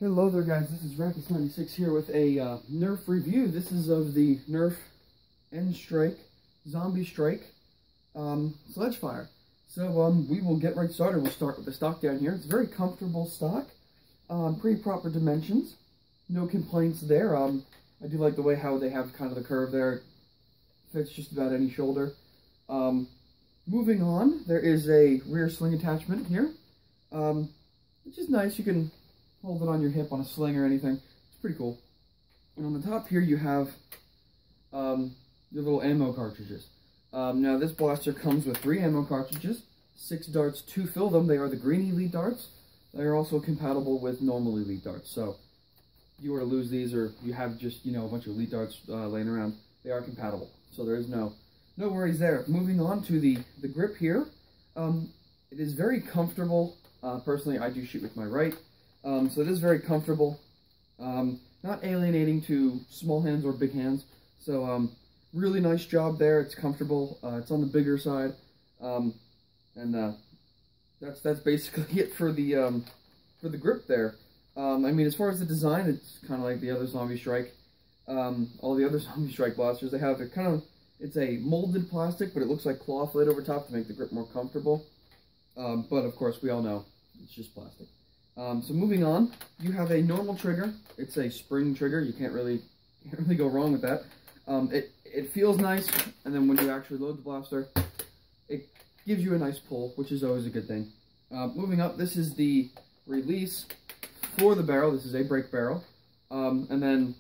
Hello there guys, this is Rackets96 here with a Nerf review. This is of the Nerf N-Strike, Zombie Strike, Sledgefire. So we will get right started. We'll start with the stock down here. It's a very comfortable stock, pretty proper dimensions, no complaints there. I do like the way how they have kind of the curve there. It fits just about any shoulder. Moving on, there is a rear sling attachment here, which is nice. You can hold it on your hip on a sling or anything. It's pretty cool. And on the top here you have your little ammo cartridges. Now this blaster comes with 3 ammo cartridges, 6 darts to fill them. They are the green elite darts. They are also compatible with normal elite darts. So if you were to lose these, or you have just, a bunch of elite darts laying around, they are compatible. So there is no worries there. Moving on to the grip here. It is very comfortable. Personally, I do shoot with my right. So it is very comfortable, not alienating to small hands or big hands. So really nice job there. It's comfortable. It's on the bigger side, and that's basically it for the grip there. I mean, as far as the design, it's kind of like the other Zombie Strike. All the other Zombie Strike blasters, they have it's a molded plastic, but it looks like cloth laid over top to make the grip more comfortable. But of course, we all know it's just plastic. So moving on, you have a normal trigger. It's a spring trigger. You can't really go wrong with that. It feels nice, and then when you actually load the blaster, it gives you a nice pull, which is always a good thing. Moving up, this is the release for the barrel. This is a break barrel, and then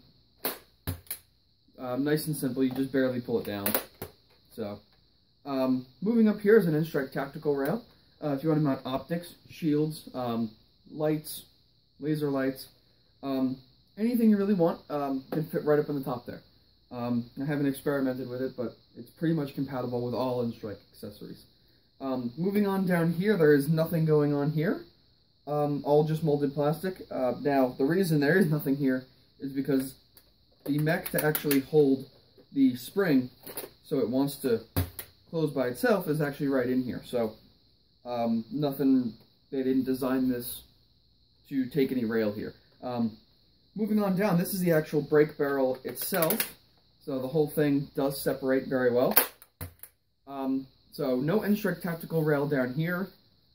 nice and simple. You just barely pull it down. So moving up here is an N-Strike tactical rail. If you want to mount optics, shields, lights, laser lights, anything you really want can fit right up in the top there. I haven't experimented with it, but it's pretty much compatible with all N-Strike accessories. Moving on down here, there is nothing going on here, all just molded plastic. Now, the reason there is nothing here is because the mech to actually hold the spring, so it wants to close by itself, is actually right in here. So nothing, they didn't design this to take any rail here. Moving on down, this is the actual brake barrel itself. So the whole thing does separate very well. So no N-Strike tactical rail down here.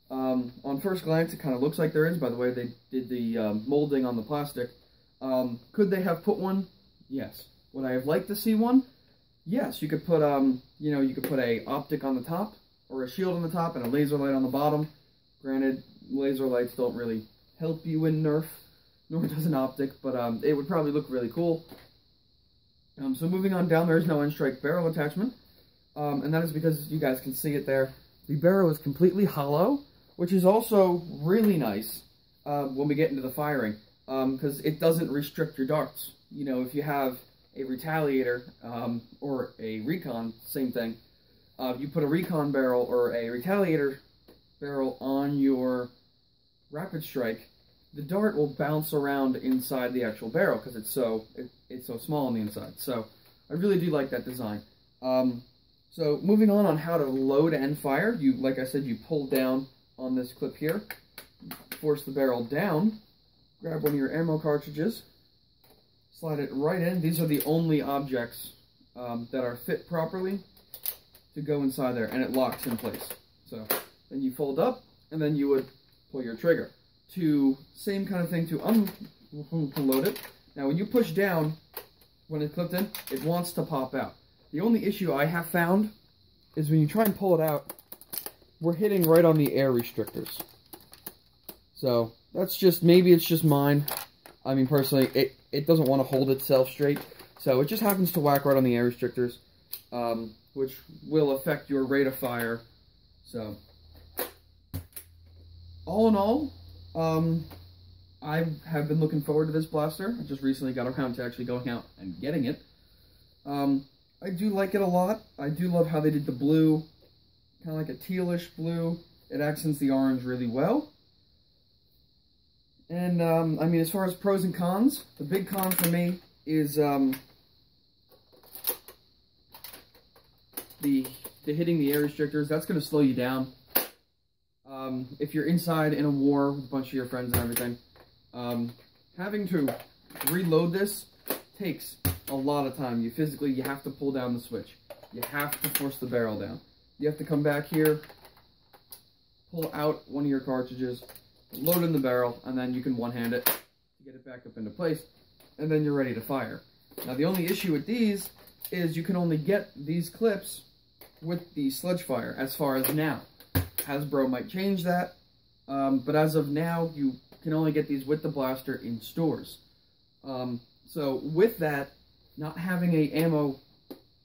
On first glance, it kind of looks like there is, by the way they did the molding on the plastic. Could they have put one? Yes. Would I have liked to see one? Yes. You could put, you could put a optic on the top, or a shield on the top, and a laser light on the bottom. Granted, laser lights don't really help you in Nerf, nor does an optic, but it would probably look really cool. So moving on down, there is no N-Strike barrel attachment, and that is because you guys can see it there. The barrel is completely hollow, which is also really nice when we get into the firing, because it doesn't restrict your darts. If you have a retaliator or a recon, same thing. You put a recon barrel or a retaliator barrel on your rapid strike, the dart will bounce around inside the actual barrel because it's so small on the inside. So I really do like that design. So moving on how to load and fire, like I said, you pull down on this clip here, force the barrel down, grab one of your ammo cartridges, slide it right in. These are the only objects that are fit properly to go inside there, and it locks in place. So then you fold up, and then you would pull your trigger. Same kind of thing to unload it. Now when you push down, when it's clipped in, it wants to pop out. The only issue I have found is when you try and pull it out, we're hitting right on the air restrictors. So that's just, maybe it's just mine. I mean, personally, it doesn't want to hold itself straight. So it just happens to whack right on the air restrictors, which will affect your rate of fire. So all in all, I have been looking forward to this blaster. I just recently got around to actually going out and getting it. I do like it a lot. I do love how they did the blue, kind of like a tealish blue. It accents the orange really well. And, I mean, as far as pros and cons, the big con for me is the hitting the air restrictors. That's going to slow you down. If you're inside in a war with a bunch of your friends and everything, having to reload this takes a lot of time. You have to pull down the switch. You have to force the barrel down. You have to come back here, pull out one of your cartridges, load in the barrel, and then you can one-hand it to get it back up into place, and then you're ready to fire. Now the only issue with these is you can only get these clips with the sledgefire as far as now. Hasbro might change that, but as of now, you can only get these with the blaster in stores. So with that, not having a ammo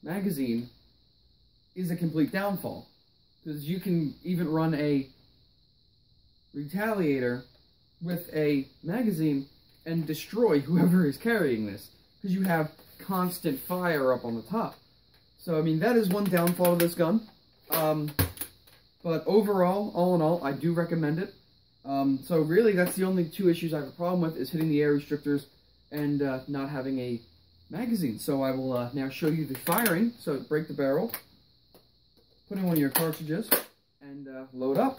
magazine is a complete downfall, because you can even run a retaliator with a magazine and destroy whoever is carrying this, because you have constant fire up on the top. So I mean, that is one downfall of this gun. But overall, all in all, I do recommend it. So really, that's the only two issues I have a problem with, is hitting the air restrictors and not having a magazine. So I will now show you the firing. So break the barrel, put in one of your cartridges, and load up.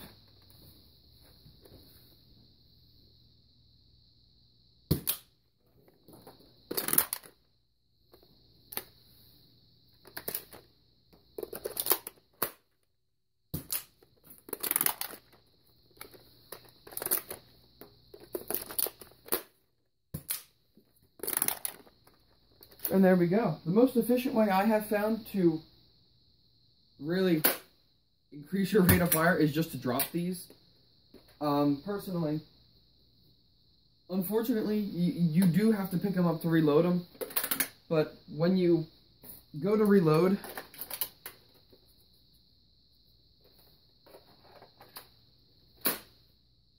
And there we go. The most efficient way I have found to really increase your rate of fire is just to drop these. Personally, unfortunately, you do have to pick them up to reload them. But when you go to reload,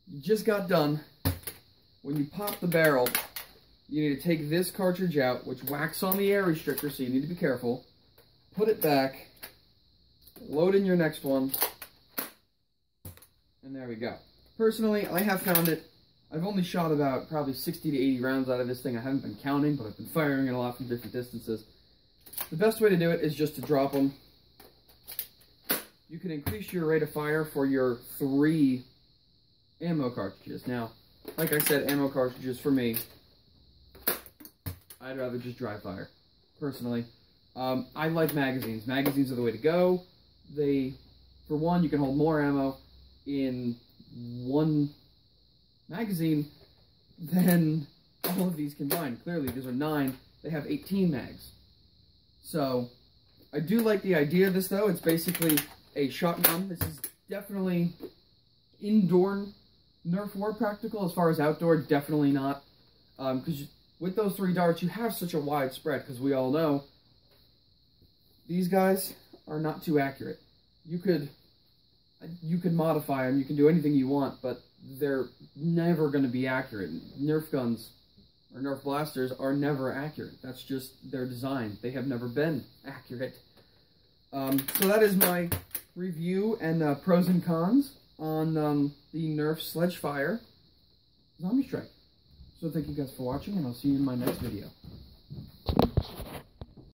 you just got done. When you pop the barrel, you need to take this cartridge out, which whacks on the air restrictor, so you need to be careful. Put it back, load in your next one, and there we go. Personally, I have found it. I've only shot about probably 60 to 80 rounds out of this thing. I haven't been counting, but I've been firing it a lot from different distances. The best way to do it is just to drop them. You can increase your rate of fire for your 3 ammo cartridges. Now, like I said, ammo cartridges for me, I'd rather just dry fire, personally. I like magazines. Magazines are the way to go. For one, you can hold more ammo in one magazine than all of these combined. Clearly, these are 9. They have 18 mags. So, I do like the idea of this, though. It's basically a shotgun. This is definitely indoor Nerf war practical. As far as outdoor, definitely not. Because with those 3 darts, you have such a wide spread, because we all know these guys are not too accurate. You could modify them, you can do anything you want, but they're never going to be accurate. Nerf guns, or Nerf blasters, are never accurate. That's just their design. They have never been accurate. So that is my review and pros and cons on the Nerf Sledgefire Zombie Strike. So thank you guys for watching, and I'll see you in my next video.